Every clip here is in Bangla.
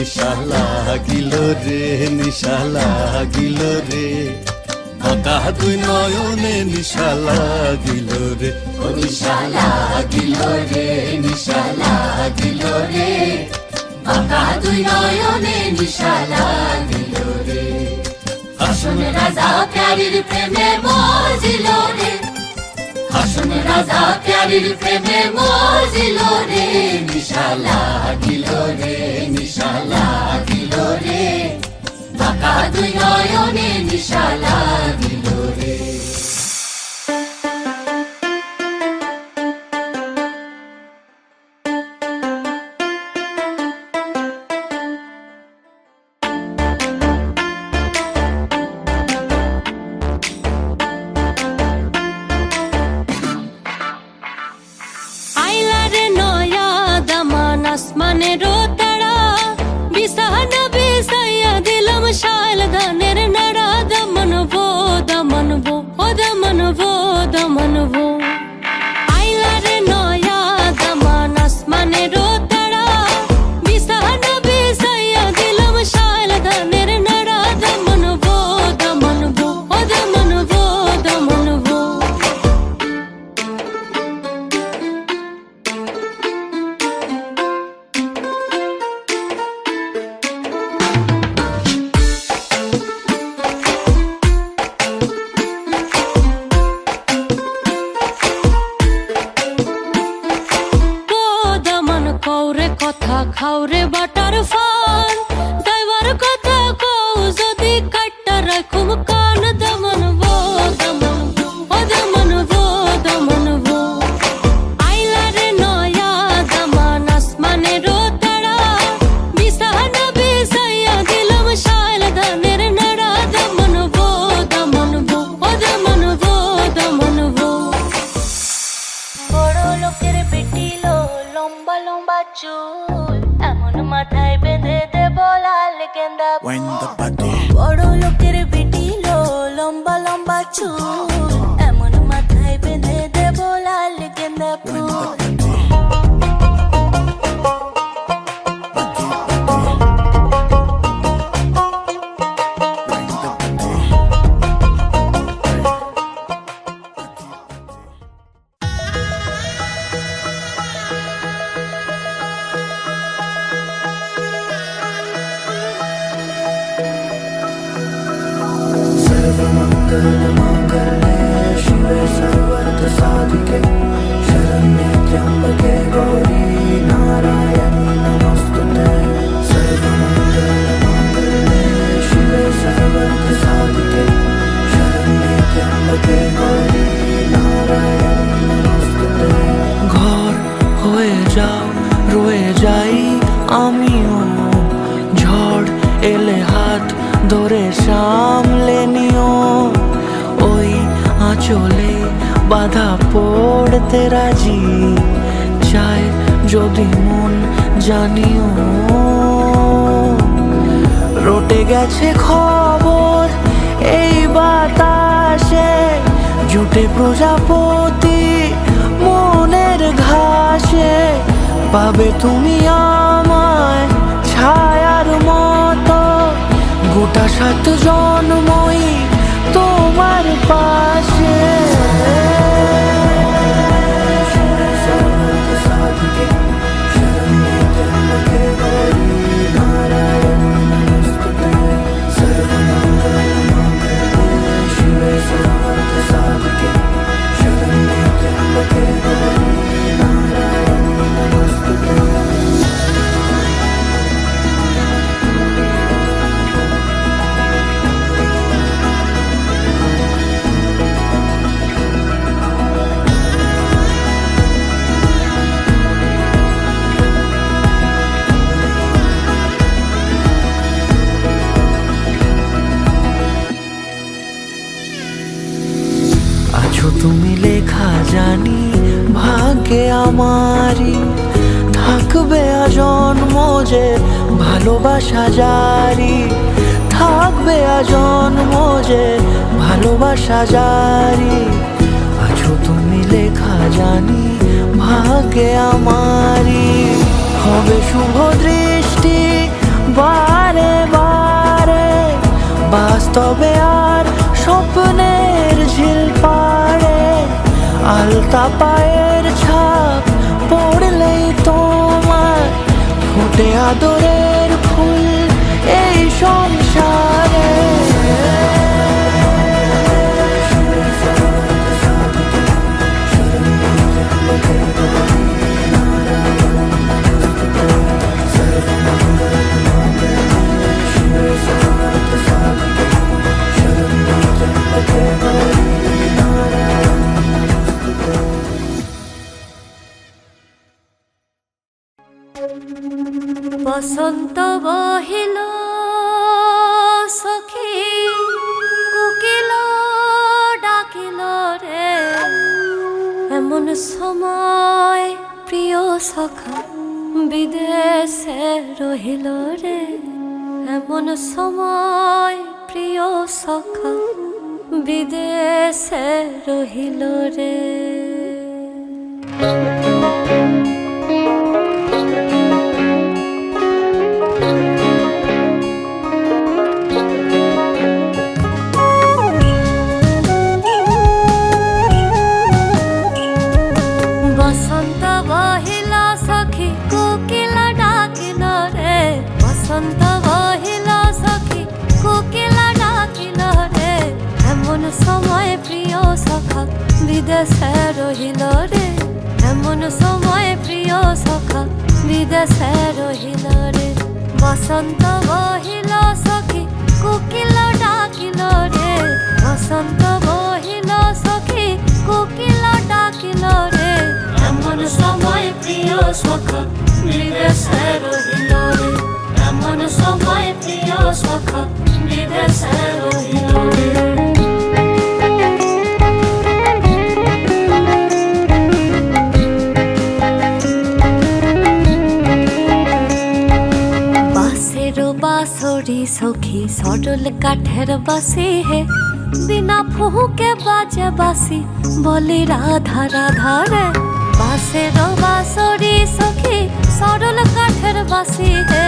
নিশা লাগিল রে, নিশা লাগিল রে, বাঁকা দুই নয়নে নিশা লাগিল রে, ও নিশা লাগিল রে, নিশা লাগিল রে, বাঁকা দুই নয়নে নিশা লাগিল রে। হাসন রাজা প্যারির প্রেমে মজিল রে, হাসন রাজা প্যারির প্রেমে মজিল রে, নিশা লাগিল রে, নিশা লাগিল রে, বাঁকা দুই নয়নে নিশা লাগিল রে। আসমানেরও তারা বিছানা বিছাইয়া দিলাম শাল ধানের নাড়া, দমনবো দমনবো ও দমনবো দমনবো। আইলারে নয়া দামান আসমানেরও তারা বিছানা বিছাইয়া দিলাম শাল ধানের নাড়া, দমনবো দমনবো ও দমনবো দমনবো। কথা খাওরে বাটার ফান যাইবার কথা কও যদি কাটটা রাখুম কান, দমনবো দমনবো ও দমনবো দমনবো। আইলারে নয়া দামান আসমানেরও তারা বিছানা বিছাইয়া দিলাম শাল ধানের নাড়া, দমনবো দমনবো ও দমনবো দমনবো। বড় লোকের বেটিলো লম্বা লম্বা চুল, এমন মাথায় বেঁধে দেব লাল গেন্দা ফুল। বড় লোকের বেটিলো লম্বা লম্বা চুল, এমন মাথায় বেঁধে দেব লাল গেন্দা ফুল। सर्वमङ्गलमाङ्गल्ये शिवे सर्वार्थसाधिके शरण्ये त्र्यम्बके गौरी नारायणी नमोस्तुते। सर्वमङ्गलमाङ्गल्ये शिवे सर्वार्थसाधिके शरण्ये त्र्यम्बके गौरी नारायणी नमोस्तुते। ঘর হয়ে যাও রয়ে যাই আমিও, ঝড় এলে হাত ধরে সামলে নিও, ওই আঁচলে বাধা পড়তে রাজি, চাই যদি মন জানিও। রটে গেছে খবর এই বাতাসে, জুটে প্রজাপতি মনের ঘাসে, পাবে তুমি আমায় ছায়ার মতো, গোটা 7 জন্মই তোমার পাশে। তুমি লেখা জানি ভাগ্যে আমারই, থাকবে আজন্ম যে ভালোবাসা জারি, থাকবে আজন্ম যে ভালোবাসা জারি। আছো তুমি লেখা জানি ভাগ্যে আমারই, হবে শুভ দৃষ্টি বাস্তবে আর স্বপ্নের ঝিল পাড়ে আলতা পায়ের ছাপ পড়লেই তোমার ফুটে আদরের ফুল এই সংসারে। বসন্ত বহিল সখী কোকিল ডাকিল রে, এমন সময় প্রিয় সখা বিদেশে রহিল রে, এমন সময় প্রিয় সখা বিদেশে রহিল রে। বসন্ত বহিল সখী কোকিল ডাকিল রে, বসন্ত বহিল সখী কোকিল ডাকিল রে, এমন সময় প্রিয় সখা বিদেশে রহিল রে, এমন সময় প্রিয় সখা বিদেশে রহিল রে। বসন্ত বহিল সখী কোকিল ডাকিল রে, বসন্ত বহিল সখী কোকিল ডাকিল রে, এমন সময় প্রিয় সখা বিদেশে রহিল রে, এমন সময় প্রিয় সখা বিদেশে রহিল রে। बांसुरी सखी सडल काठेर बासी है, बिना फुहुके बाजे बासी बोली राधा राधा रे। बांसेर बांसुरी सखी सडल काठेर बासी है,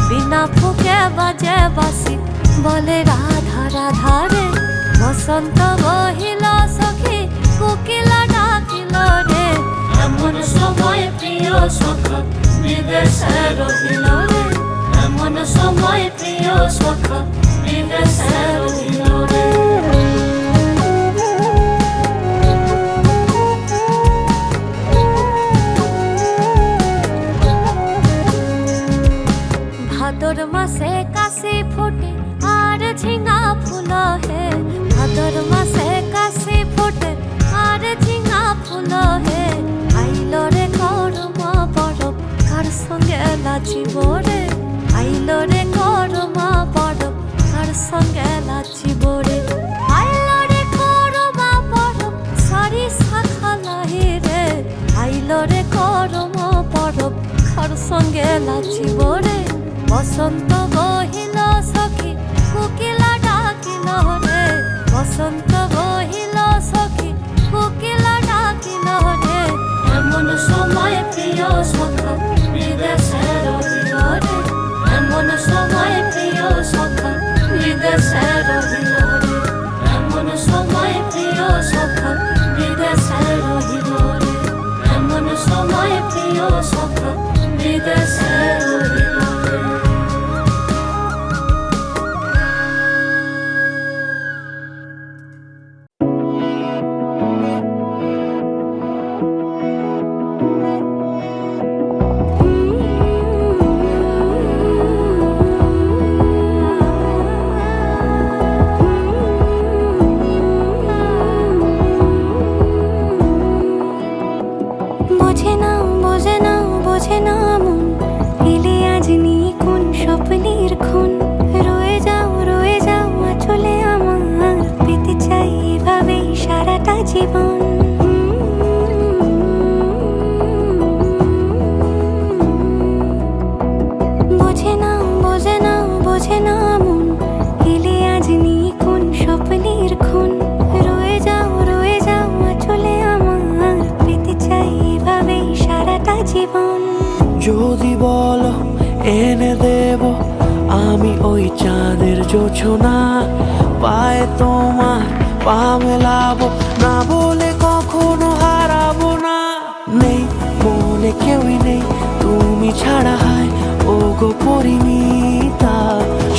बिना फुके बाजे बासी बोले राधा राधा रे। बसंत बहिल सखी कोकिल डाकिल रे, एमन समय प्रिय सखा विदेशे रहिल रे, এমন সময় প্রিয় সখা বিদেশে রহিল রে। ভাদর মাসে কাশি ফোটে আর ঝিঙা ফুল হে, ভাদর মাসে কাশি ফোটে আর ঝিঙা ফুল হে। আইল রে করমা বরফ কার সঙ্গে লাচিব রে, আইল রে করমা বরফ কার সঙ্গে লাচিব রে। আইল রে করমা বরফ সারি শাখা লাহি রে, আইল রে করমা বরফ কার সঙ্গে লাচিব রে। বসন্ত বহিল সখী কোকিল ডাকিল রে, বসন্ত বহিল সখী কোকিল ডাকিল রে, এমন সময় প্রিয় সখা বিদেশে রহিল রে, এমন সময় প্রিয় সখা বিদেশে রহিল রে, এমন সময় প্রিয় সখা বিদেশে রহিল রে, এমন সময় প্রিয় সখা বিদেশে রহিল রে। যদি বলো এনে দেব আমি ওই চাঁদের জোছনা পায়ে তোমার পা মেলাবো না বলে কখনো হারাবো না। নেই মনে কেউই নেই তুমি ছাড়া, হায় ও গো পরিণীতা।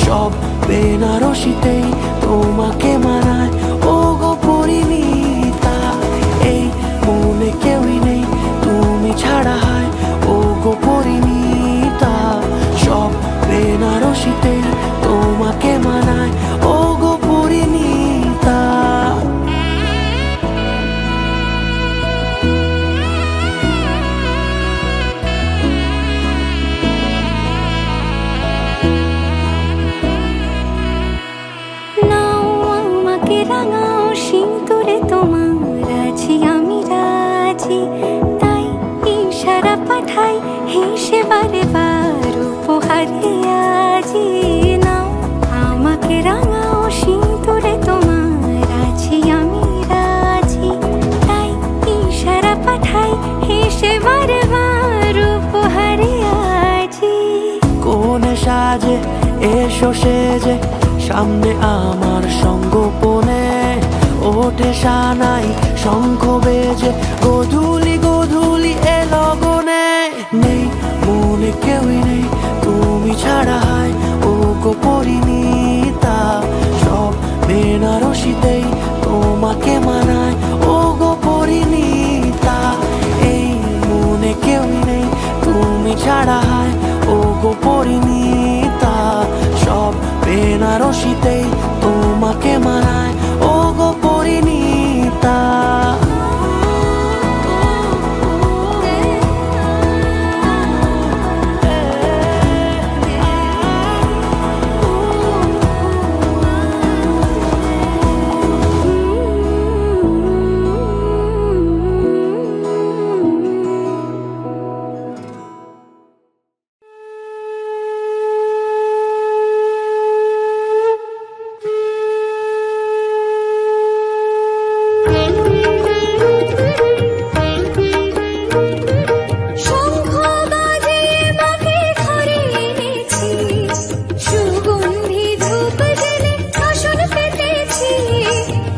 সব বেনারসিতেই তোমাকে মানায় ও গো পরিণীতা। এই মনে কেউই নেই তুমি ছাড়া, হায় ও গো পরিণীতা। সব বেনারসিতেই তোমাকে মানায় ও গো পরিণীতা। নাও আমাকে রাঙাও সিঁদুরে তোমার আছি আমি রাজি, তাই ইশারা পাঠাই হেসে বারে বার উপহারে আজি। নাও আমাকে রাঙাও সিঁদুরে তোমার আছি আমি রাজি, তাই ইশারা পাঠাই হেসে বারে বার উপহারে আজি। কোনে সাজে এসো সেজে সামনে আমার সঙ্গোপনে, ওঠে সানাই শঙ্খ বেজে গধূলি গধূলি এ লগনে। নেই মনে কেউই নেই তুমি ছাড়া, হায় ও গো পরিণীতা। সব বেনারসিতেই তোমাকে মানায় ও গো পরিণীতা। এই মনে কেউই নেই তুমি ছাড়া, হায় ও গো পরিণীতা। সব বেনারসিতেই তোমাকে মানায় ও গো পরিণীতা। শঙ্খ বাজিয়ে মাকে ঘরে এনেছি, সুগন্ধি ধূপ জেলে আসন পেতেছি।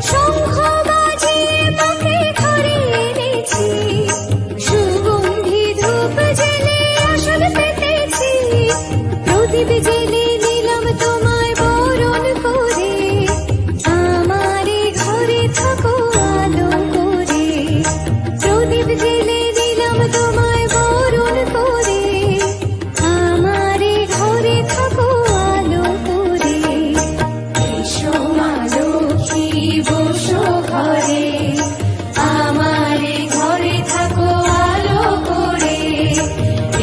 শঙ্খ বাজিয়ে মাকে ঘরে এনেছি, সুগন্ধি ধূপ জেলে আসন পেতেছি। প্রদীপ জেলে নিলাম তোমায় বরণ করে, আমারে ঘরে থাকো আলো করে। প্রদীপ জেলে দিলাম তোমায় বরণ করে, আমারে ঘরে থাকো আলো করে। এসো মা লক্ষ্মী বসো ঘরে, আমারে ঘরে থাকো আলো করে।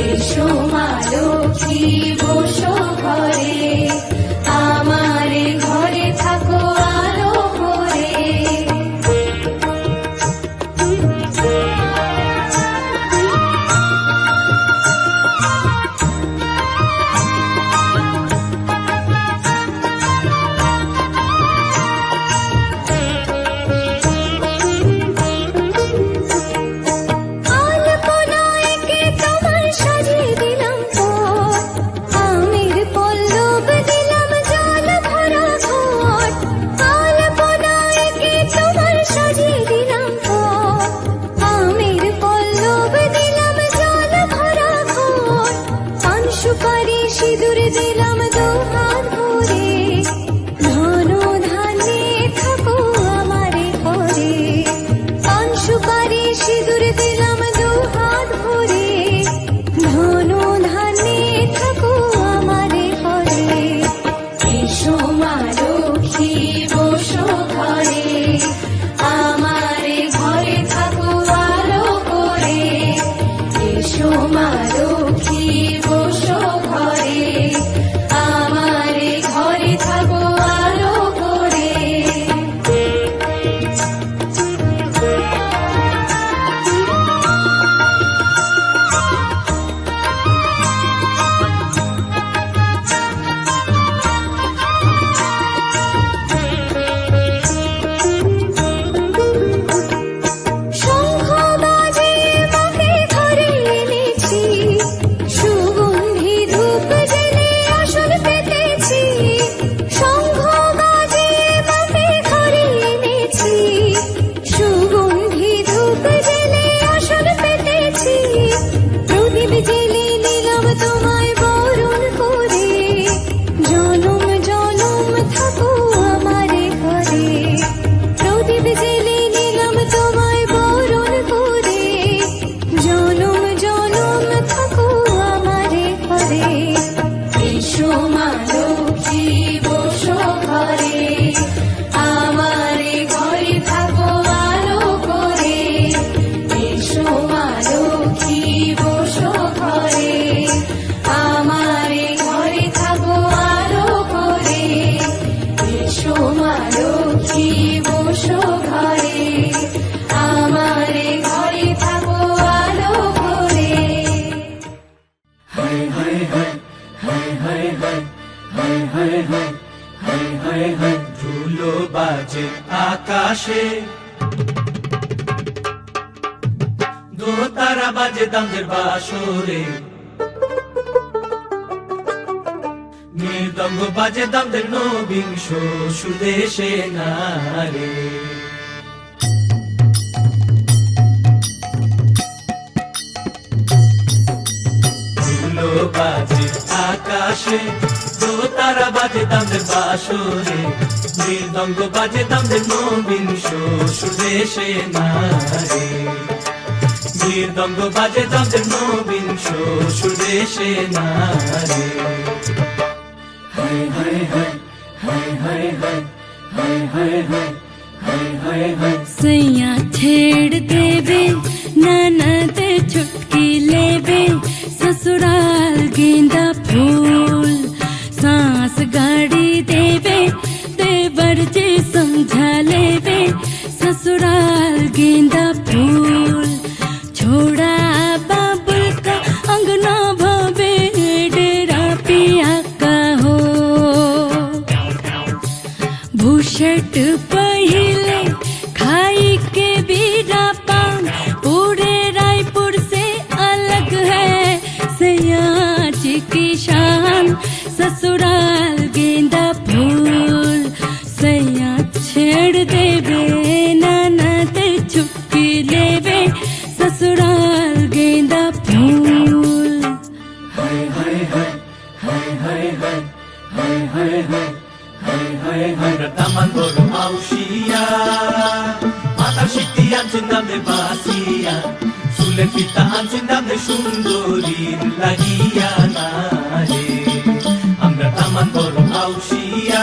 এসো মা লক্ষ্মী বসো ঘরে, আমারে ঘরে থাকো আলো করে। আলপনায় কে তোমার সাজিয়ে দিলাম পথ, আমের পল্লব দিলাম জল ভরা ঘট। আলপনায় কে তোমার সাজিয়ে দিলাম পথ, আমের পল্লব দিলাম জল ভরা ঘট। পান সুপারি সিঁদুর দিলাম দু হাত ভরে, ধন ধান্যে থাকো আমারে ঘরে। পান সুপারি সিঁদুর দিলাম দু হাত ভরে, ধন ধান্যে থাকো আমারে ঘরে। এসো মা লক্ষ্মী বসো ঘরে, আমারে ঘরে থাকো আলো করে। এসো মা লক্ষ্মী বসো ঘরে, আমারে ঘরে থাকো আলো করে। শঙ্খ বাজিয়ে মাকে ঘরে এনেছি, বাজে আকাশে, দোতারা বাজে দামদের বাসরে, মৃদঙ্গ বাজে দামদের নবিংশ সুদেশে নারে। ধুলো বাজে আকাশে, দোতারা বাজে দামদের বাসরে, মৃদঙ্গ বাজে দামদের নবিংশ সুদেশে নারে। মৃদঙ্গ বাজে দামদের নবিংশ সুদেশে নারে। হায় হায় হায় হায় হায় হায় হায় হায় হায় हाय हाय हाय। सैया छेड़ देवे ननद छुटकी लेवे, ससुराल गेंदा फूल सांस गाड़ी देवे, देवर जी समझा लेवे, ससुराल गेंदा फूल छोड़ा बाबुल का अंगना भवे, डेरा पिया का हो भूषट पहिले खाई के बीरा पान, पूरे रायपुर से अलग है सयाज की शान, ससुराल गेंदा फूल सैया छेड़ देवे ननद चुपकी लेवे, ससुराल गेंदा फूल। हाय हाय हाय हाय हाय हाय हाय हाय हाय हाय हाय हाय। रतामान बोलो माउशिया, माता शिक्ति आंचुन दामदे बासिया, सुलेर पिता आंचुन दामदे सुंदरीर লাগিয়া না রে। আমরা তামান বড় মাউশিয়া,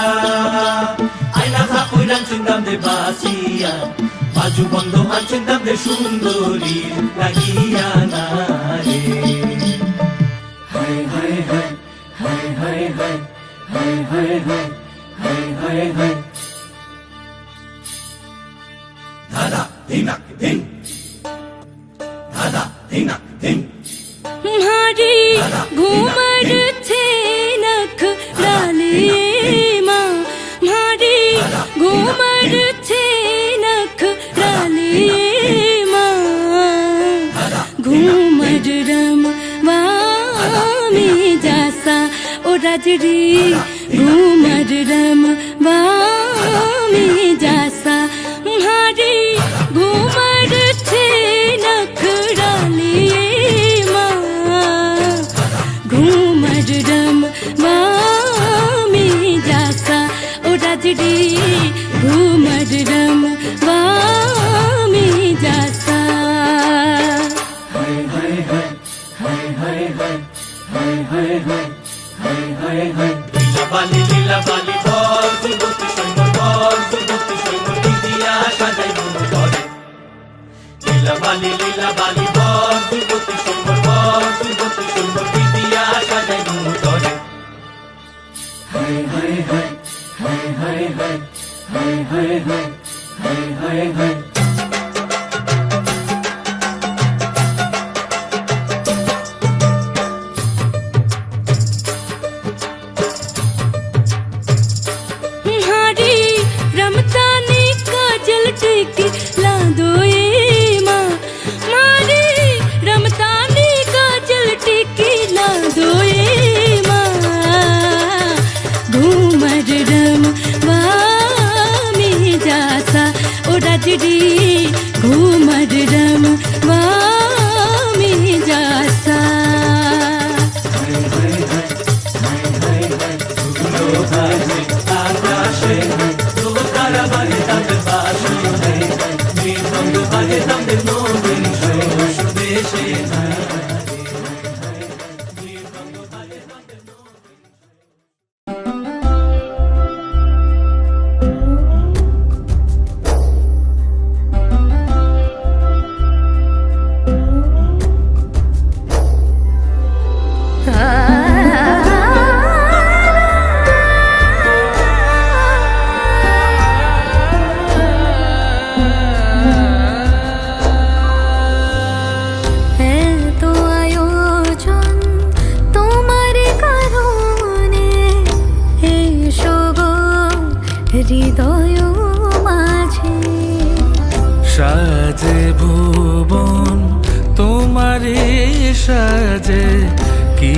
আয়না খাকুই আনচুন দামদে বাসিয়া, বাজু বন্ধ আনচুন দামদে সুন্দরীর লাগিয়া না রে। হায় হায় হায় হায় হায় হায় হায় হায় হায় হায় হায় হায়। ধাদা ধিনাক ধিন, ধাদা ধিনাক ধিন। मारी घूमर छे नख डालिए माँ, मारी घूमर छे नख डालिए माँ, घूमर रम वामी जासा ओ राजरी, घूमर रम वामी जासा, मारी घूमर छे नख डालिए घूमर रम वामी जासा ओ राजड़ी, घूमर रम वामी जासा। हाय हाय हाय हाय हाय हाय हाय हाय हाय हाय हाय हाय। লীলা বালি বল যুবতী সৈন্য বল, যুবতী সৈন্য বিদিয়া সাজাই মন করে। লীলা বালি বল যুবতী সৈন্য বল, যুবতী সৈন্য বিদিয়া সাজাই মন করে। হায় হায় হায় হায় হায় হায় হায় হায় হায় হায় হায় হায়। हारी रमतानी काजल टिकी ला दो ये माँ, मारी তোমারই সাজে কি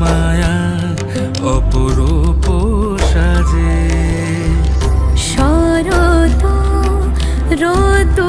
মায়া অপরূপ সাজে শরত রোদ